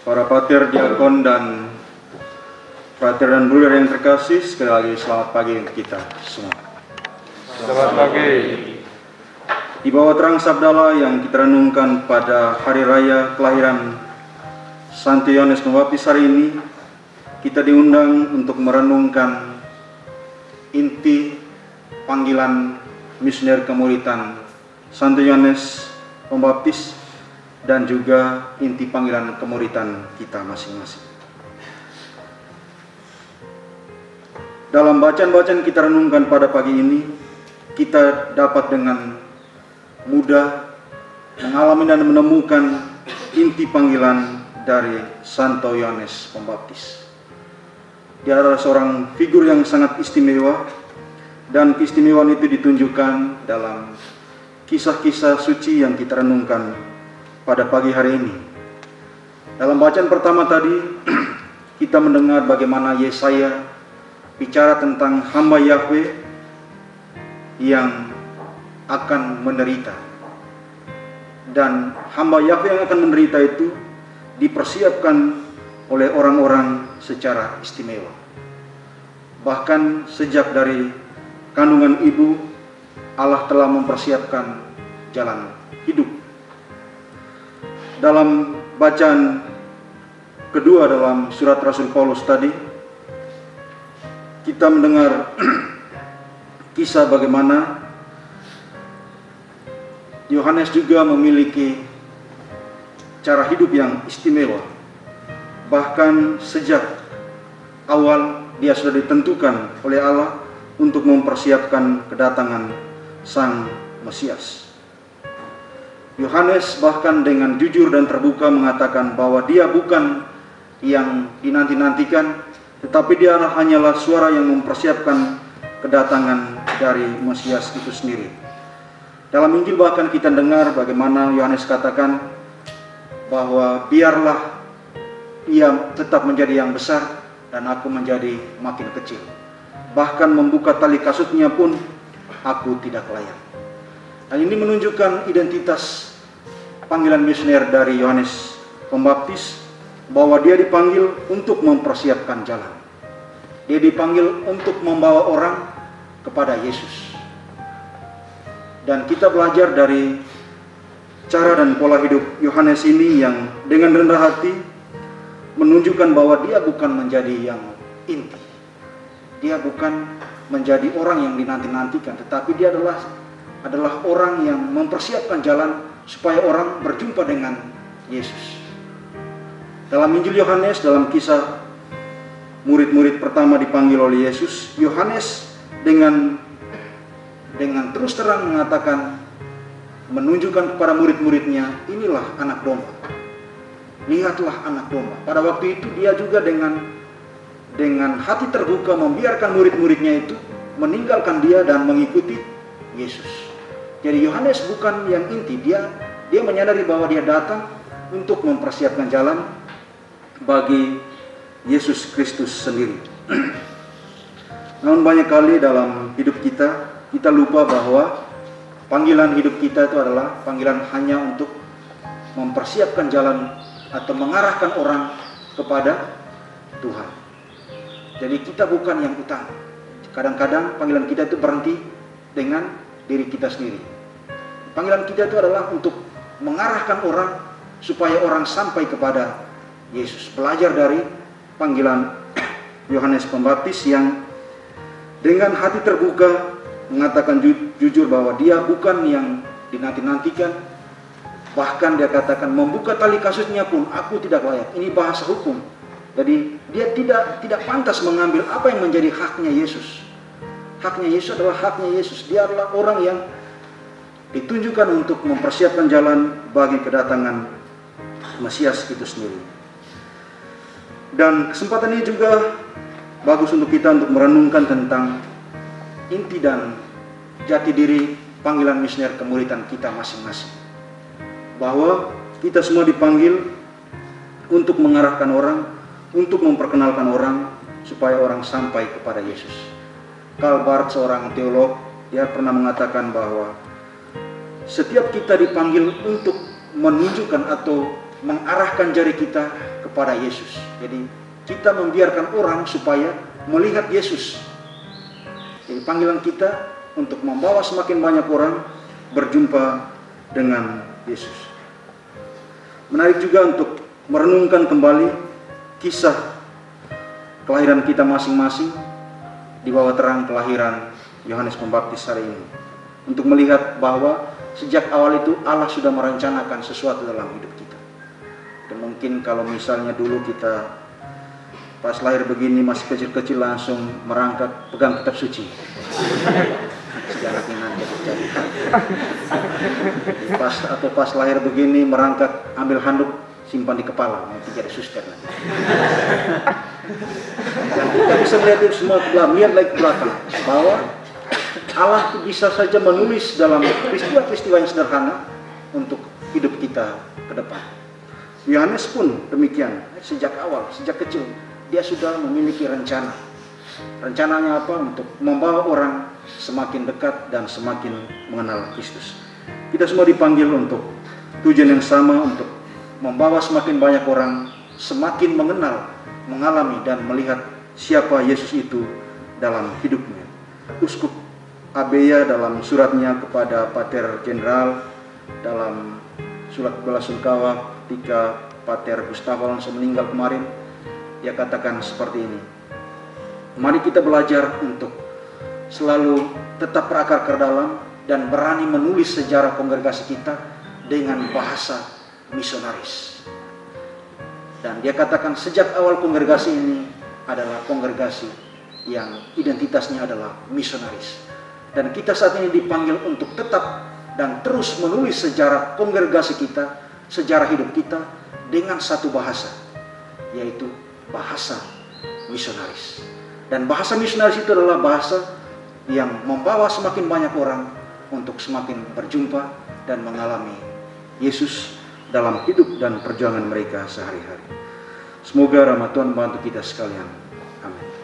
Para pater, diakon, dan frater dan bruder yang terkasih, sekali lagi selamat pagi untuk kita semua. Selamat pagi. Di bawah terang sabdalah yang kita renungkan pada hari raya kelahiran Santo Yohanes Pembaptis hari ini, kita diundang untuk merenungkan inti panggilan misioner kemuritan Santo Yohanes Pembaptis dan juga inti panggilan kemuritan kita masing-masing. Dalam bacaan-bacaan kita renungkan pada pagi ini, kita dapat dengan mudah mengalami dan menemukan inti panggilan dari Santo Yohanes Pembaptis. Dia adalah seorang figur yang sangat istimewa, dan keistimewaan itu ditunjukkan dalam kisah-kisah suci yang kita renungkan pada pagi hari ini. Dalam bacaan pertama tadi, kita mendengar bagaimana Yesaya bicara tentang hamba Yahweh yang akan menderita. Dan hamba Yahweh yang akan menderita itu dipersiapkan oleh orang-orang secara istimewa. Bahkan sejak dari kandungan ibu, Allah telah mempersiapkan jalan hidup. Dalam bacaan kedua dalam surat Rasul Paulus tadi, kita mendengar kisah bagaimana Yohanes juga memiliki cara hidup yang istimewa. Bahkan sejak awal dia sudah ditentukan oleh Allah untuk mempersiapkan kedatangan Sang Mesias. Yohanes bahkan dengan jujur dan terbuka mengatakan bahwa dia bukan yang dinanti-nantikan, tetapi dia hanyalah suara yang mempersiapkan kedatangan dari Mesias itu sendiri. Dalam Injil bahkan kita dengar bagaimana Yohanes katakan bahwa biarlah ia tetap menjadi yang besar dan aku menjadi makin kecil. Bahkan membuka tali kasutnya pun aku tidak layak. Dan ini menunjukkan identitas panggilan misioner dari Yohanes Pembaptis, bahwa dia dipanggil untuk mempersiapkan jalan. Dia dipanggil untuk membawa orang kepada Yesus. Dan kita belajar dari cara dan pola hidup Yohanes ini yang dengan rendah hati menunjukkan bahwa dia bukan menjadi yang inti. Dia bukan menjadi orang yang dinanti-nantikan, tetapi dia adalah orang yang mempersiapkan jalan supaya orang berjumpa dengan Yesus. Dalam Injil Yohanes, dalam kisah murid-murid pertama dipanggil oleh Yesus, Yohanes dengan terus terang mengatakan, menunjukkan kepada murid-muridnya, inilah anak domba. Lihatlah anak domba. Pada waktu itu dia juga dengan hati terbuka membiarkan murid-muridnya itu meninggalkan dia dan mengikuti Yesus. Jadi Yohanes bukan yang inti, dia menyadari bahwa dia datang untuk mempersiapkan jalan bagi Yesus Kristus sendiri. Namun banyak kali dalam hidup kita lupa bahwa panggilan hidup kita itu adalah panggilan hanya untuk mempersiapkan jalan atau mengarahkan orang kepada Tuhan. Jadi kita bukan yang utama. Kadang-kadang panggilan kita itu berhenti dengan diri kita sendiri. Panggilan kita itu adalah untuk mengarahkan orang supaya orang sampai kepada Yesus. Belajar dari panggilan Yohanes Pembaptis yang dengan hati terbuka mengatakan jujur bahwa dia bukan yang dinanti-nantikan. Bahkan dia katakan membuka tali kasutnya pun aku tidak layak. Ini bahasa hukum. Jadi dia tidak pantas mengambil apa yang menjadi haknya Yesus. Haknya Yesus adalah haknya Yesus. Dia adalah orang yang ditunjukkan untuk mempersiapkan jalan bagi kedatangan Mesias itu sendiri. Dan kesempatan ini juga bagus untuk kita untuk merenungkan tentang inti dan jati diri panggilan misioner kemuritan kita masing-masing. Bahwa kita semua dipanggil untuk mengarahkan orang, untuk memperkenalkan orang supaya orang sampai kepada Yesus. Karl Barth, seorang teolog, dia pernah mengatakan bahwa setiap kita dipanggil untuk menunjukkan atau mengarahkan jari kita kepada Yesus. Jadi kita membiarkan orang supaya melihat Yesus. Jadi panggilan kita untuk membawa semakin banyak orang berjumpa dengan Yesus. Menarik juga untuk merenungkan kembali kisah kelahiran kita masing-masing di bawah terang kelahiran Yohanes Pembaptis hari ini. Untuk melihat bahwa sejak awal itu Allah sudah merencanakan sesuatu dalam hidup kita. Dan mungkin kalau misalnya dulu kita pas lahir begini masih kecil-kecil langsung merangkak pegang kitab suci. Sejarah nanti jadi. Pas lahir begini merangkak ambil handuk simpan di kepala, nanti jadi suster nanti. Dan kita bisa melihat itu semua lihat lagi ke belakang bahwa Allah bisa saja menulis dalam peristiwa-peristiwa yang sederhana untuk hidup kita ke depan. Yohanes pun demikian, sejak awal, sejak kecil dia sudah memiliki rencana. Rencananya apa? Untuk membawa orang semakin dekat dan semakin mengenal Kristus. Kita semua dipanggil untuk tujuan yang sama, untuk membawa semakin banyak orang semakin mengenal, mengalami dan melihat siapa Yesus itu dalam hidupnya. Uskup Abeya dalam suratnya kepada Pater Jenderal dalam surat belasungkawa ketika Pater Gustavo Alonso meninggal kemarin, dia katakan seperti ini: mari kita belajar untuk selalu tetap berakar ke dalam dan berani menulis sejarah kongregasi kita dengan bahasa misionaris. Dan dia katakan sejak awal kongregasi ini adalah kongregasi yang identitasnya adalah misionaris. Dan kita saat ini dipanggil untuk tetap dan terus menulis sejarah kongregasi kita, sejarah hidup kita dengan satu bahasa, yaitu bahasa misionaris. Dan bahasa misionaris itu adalah bahasa yang membawa semakin banyak orang untuk semakin berjumpa dan mengalami Yesus dalam hidup dan perjuangan mereka sehari-hari. Semoga rahmat Tuhan membantu kita sekalian. Amin.